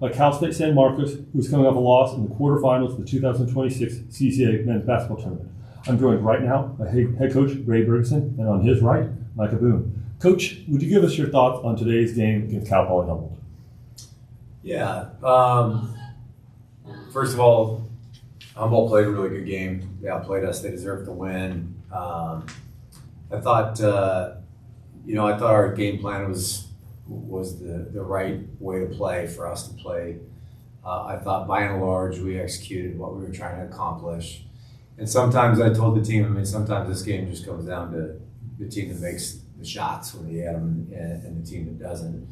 Cal State San Marcos, who's coming off a loss in the quarterfinals of the 2026 CCAA men's basketball tournament. I'm joined right now by head coach Brady Bergeson, and on his right, Micah Boone. Coach, would you give us your thoughts on today's game against Cal Poly Humboldt? Yeah. First of all, Humboldt played a really good game. They outplayed us. They deserved to win. I thought our game plan was the right way to play for us to play. I thought by and large we executed what we were trying to accomplish. And sometimes I told the team, sometimes this game just comes down to the team that makes the shots when you add them and the team that doesn't.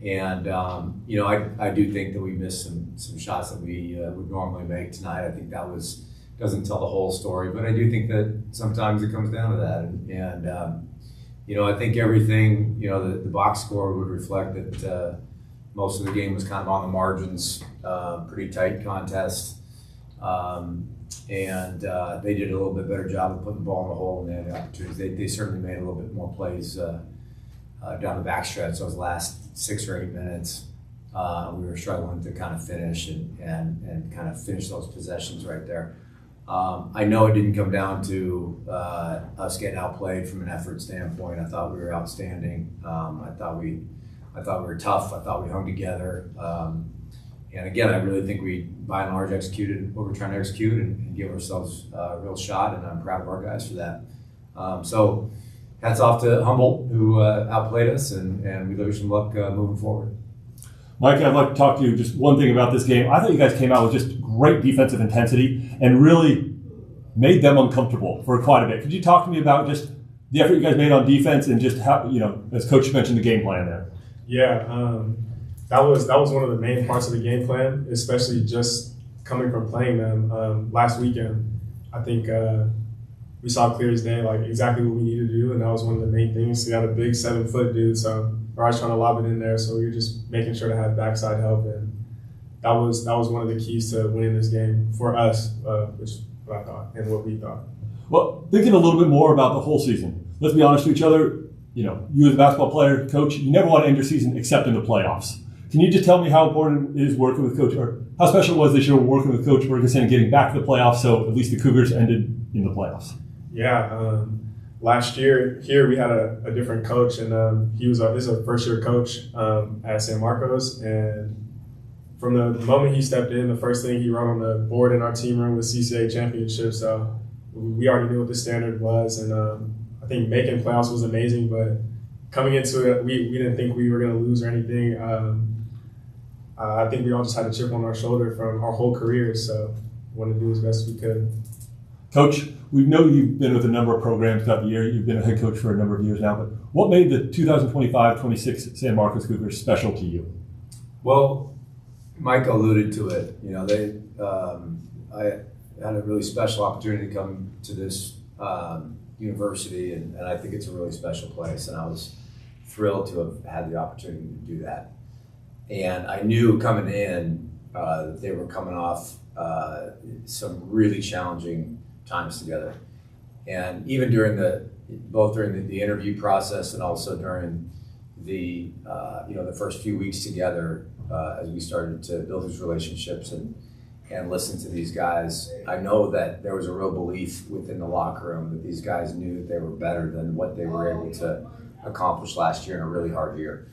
And, I do think that we missed some shots that we would normally make tonight. I think that doesn't tell the whole story, but I do think that sometimes it comes down to that. And I think everything, the box score would reflect that most of the game was kind of on the margins, pretty tight contest. And they did a little bit better job of putting the ball in the hole and they had the opportunities. They certainly made a little bit more plays down the backstretch. Those last 6 or 8 minutes, we were struggling to kind of finish and kind of finish those possessions right there. I know it didn't come down to us getting outplayed from an effort standpoint. I thought we were outstanding. I thought we were tough. I thought we hung together. And again, I really think we, by and large, executed what we're trying to execute and give ourselves a real shot, and I'm proud of our guys for that. So hats off to Humboldt, who outplayed us, and we wish them luck moving forward. Mike, I'd like to talk to you just one thing about this game. I thought you guys came out with just great defensive intensity and really made them uncomfortable for quite a bit. Could you talk to me about just the effort you guys made on defense and just how, as Coach mentioned, the game plan there? Yeah, that was one of the main parts of the game plan, especially just coming from playing them last weekend. I think we saw clear as day, like exactly what we needed to do, and that was one of the main things. We got a big 7-foot dude, so we're always trying to lob it in there. So we were just making sure to have backside help, and that was one of the keys to winning this game for us, which is what I thought and what we thought. Well, thinking a little bit more about the whole season, let's be honest with each other. You as a basketball player, coach, you never want to end your season except in the playoffs. Can you just tell me how important it is working with Coach, or how special it was this year working with Coach Bergeson and getting back to the playoffs, so at least the Cougars ended in the playoffs? Yeah, last year here we had a different coach, and this is a first-year coach at San Marcos, and from the moment he stepped in, the first thing he wrote on the board in our team room was CCAA championship. So we already knew what the standard was, and I think making playoffs was amazing, but coming into it, we didn't think we were going to lose or anything. I think we all just had a chip on our shoulder from our whole careers, so we wanted to do as best as we could. Coach, we know you've been with a number of programs throughout the year. You've been a head coach for a number of years now, but what made the 2025-26 San Marcos Cougars special to you? Well, Mike alluded to it. I had a really special opportunity to come to this university, and I think it's a really special place, and I was thrilled to have had the opportunity to do that. And I knew coming in that they were coming off some really challenging times together, and even during the interview process and also during the first few weeks together, as we started to build these relationships and listen to these guys, I know that there was a real belief within the locker room that these guys knew that they were better than what they were able to accomplish last year in a really hard year,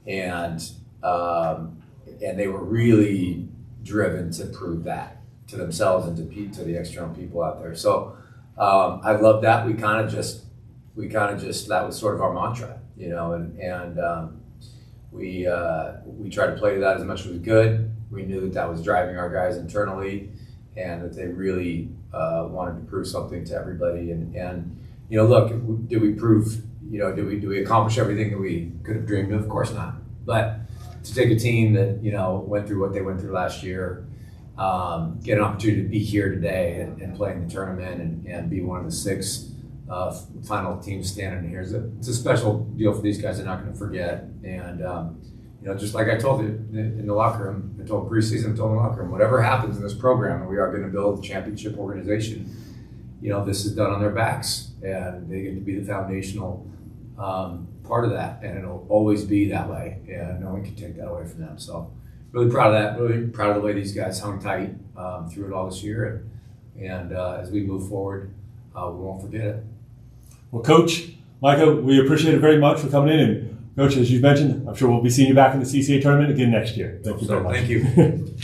and they were really driven to prove that to themselves and to the external people out there. So I love that. We kind of just that was sort of our mantra, and we tried to play to that as much as we could. We knew that was driving our guys internally, and that they really wanted to prove something to everybody. And look, did we prove? Did we accomplish everything that we could have dreamed of? Of course not. But to take a team that went through what they went through last year, get an opportunity to be here today and play in the tournament and be one of the 6 final teams standing here, it's a special deal for these guys. They're not going to forget. And just like I told you in the locker room, I told preseason, I told in the locker room, whatever happens in this program, we are going to build a championship organization. This is done on their backs, and they get to be the foundational part of that, and it'll always be that way, and no one can take that away from them. So really proud of that. Really proud of the way these guys hung tight through it all this year. And as we move forward, we won't forget it. Well, Coach Micah, we appreciate it very much for coming in. And Coach, as you mentioned, I'm sure we'll be seeing you back in the CCAA tournament again next year. Thank you very much. Thank you.